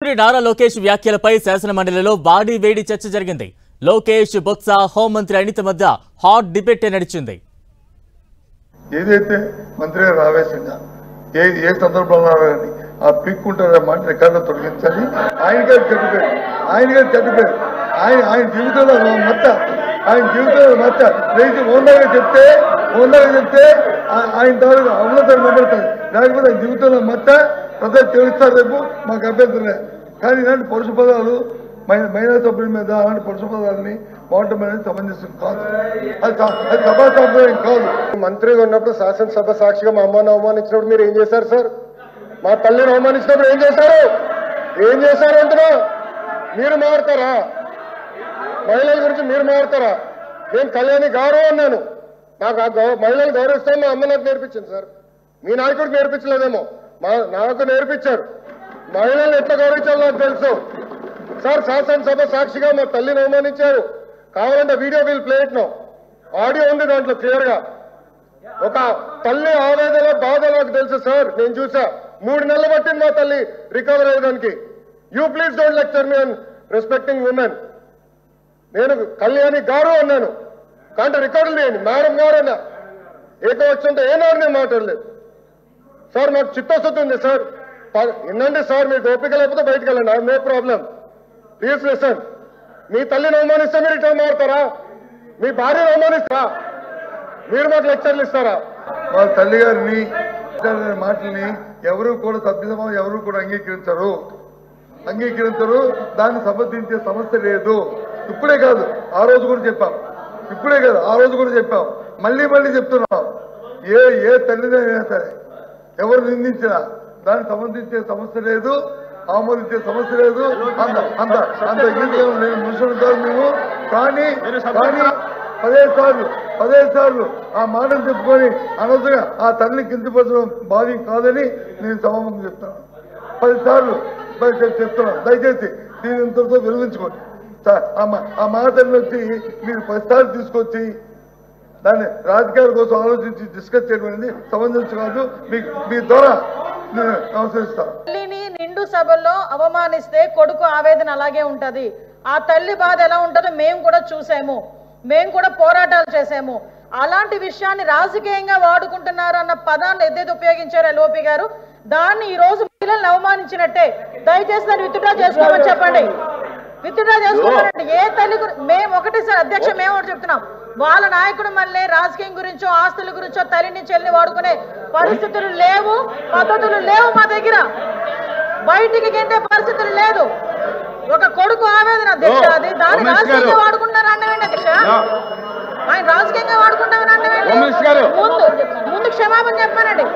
మంత్రి నారా లోకేష్ వ్యాఖ్యలపై శాసనమండలిలో వాడి వేడి చర్చ జరిగింది. లోకేష్, బొత్స, హోంమంత్రి అనిత మధ్య హాట్ డిబేట్ నడిచింది. ఏదైతే మంత్రి గారు ఆవేశంగా ఏ సందర్భంలో ఆ పీక్కుంటారో మాట రికార్డులో తొలగించాలి. ఆయన గారు చెడ్డపేరు ఆయన జీవితంలో మచ్చ రైతు ఓందాగా చెప్తే ఆయన తాలూకు అమలతను నిలబడతారు. లేకపోతే ఆయన జీవితంలో మచ్చ ప్రజలు తెలుస్తారు. రేపు మాకు అభ్యంతరమే. కానీ ఇలాంటి పరుష పదాలు మహిళా సభ్యుల మీద అలాంటి పరుష పదాలని వాడటం అనేది సమంజసం కాదు. అది సభా సాంప్రదాయం కాదు. మంత్రిగా ఉన్నప్పుడు శాసనసభ సాక్షిగా మా అమ్మను అవమానించినప్పుడు మీరు ఏం చేశారు సార్? మా తల్లిని అవమానించినప్పుడు ఏం చేశారు అంటున్నా? మీరు మారుతారా? మహిళల గురించి మీరు మారుతారా? నేను కళ్యాణి గారు అన్నాను. నాకు మహిళలు గౌరవిస్తాను మా అమ్మ నాకు నేర్పించింది సార్. మీ నాయకుడికి నేర్పించలేదేమో, నాకు నేర్పించారు. మహిళలను ఎట్లా గౌరవించాలో నాకు తెలుసు సార్. శాసనసభ సాక్షిగా మా తల్లిని అవమానించారు. కావాలంటే video will play it now. Audio ఉంది దాంట్లో క్లియర్ గా. ఒక తల్లి ఆవేదన బాధ నాకు తెలుసు సార్. నేను చూసా. 3 నెలలు పట్టింది మా తల్లి రికవర్ అయ్యడానికి. You please don't lecture me on respecting women. నేను కళ్యాణి గారు అన్నాను. కానీ రికార్డులు లేని మేడం గారు అన్నా. ఏకవచ్చంతో ఏనాడు నేను మాట్లాడలేదు సార్. మాకు చిత్తశుద్ధి ఉంది సార్. వినండి సార్, మీకు ఓపిక లేకపోతే బయటకు వెళ్ళండి. No problem. Please listen. మీ తల్లిని అవమానిస్తే మీరు ఇట్లా మారుతారా? మీ భార్యను అవమానిస్తారా? మీరు మాకు లెక్చర్లు ఇస్తారా? వాళ్ళ తల్లి గారిని మాటల్ని ఎవరు కూడా సభ్యసమం ఎవరు కూడా అంగీకరించరు. దాన్ని సమర్థించే సమస్య లేదు. ఇప్పుడే కాదు ఆ రోజు కూడా చెప్పాం. మళ్ళీ చెప్తున్నాం. ఏ తల్లిదైనా సరే ఎవరు నిందించినా దాన్ని సమర్థించే సమస్య లేదు, ఆమోదించే సమస్య లేదు. అంత గీతం నేను మనుషులు కాదు మేము. కానీ 15 సార్లు ఆ మాటలు చెప్పుకొని అనవసరంగా ఆ తల్లిని కించపరచడం భావ్యం కాదని నేను సమాపంగా చెప్తున్నాను. 10 సార్లు చెప్తున్నాను. దయచేసి దీని ఇంతతో వెలిగించుకోండి. ఆ మాటలను వచ్చి మీరు 10 సార్లు తీసుకొచ్చి దాన్ని రాజకీయాల కోసం ఆలోచించి డిస్కస్ చేయడం అనేది సమంజసం కాదు. మీ ద్వారా నేను నమస్కరిస్తాను. తల్లిని నిండు సభల్లో అవమానిస్తే కొడుకు ఆవేదన అలాగే ఉంటది. ఆ తల్లి బాధ ఎలా ఉంటుందో మేము కూడా చూసాము. మేము కూడా పోరాటాలు చేసాము. అలాంటి విషయాన్ని రాజకీయంగా వాడుకుంటున్నారు అన్న పదాన్ని ఏదైతే ఉపయోగించారో ఎల్ఓపి గారు, దాన్ని ఈ రోజు మహిళలను అవమానించినట్టే. దయచేసి దాన్ని విత్డ్రా చేసుకోమని చెప్పండి. విత్డ్రా చేసుకోమనండి. ఏ తల్లి మేము ఒకటి సార్ అధ్యక్ష, మేము ఒకటి చెప్తున్నాం. వాళ్ళ నాయకుడు మళ్ళీ రాజకీయం గురించో ఆస్తుల గురించో తల్లిని చెల్లిని వాడుకునే పరిస్థితులు లేవు, పద్ధతులు లేవు మా దగ్గర. బయటికి గెంటే పరిస్థితులు లేదు. ఒక కొడుకు ఆవేదన అధ్యక్ష, అది దాన్ని రాజకీయంగా వాడుకుంటున్నారు అన్నవేంటి అధ్యక్ష? ఆయన రాజకీయంగా వాడుకుంటామని అన్నవేంటి? ముందు క్షమాపణ చెప్పానండి.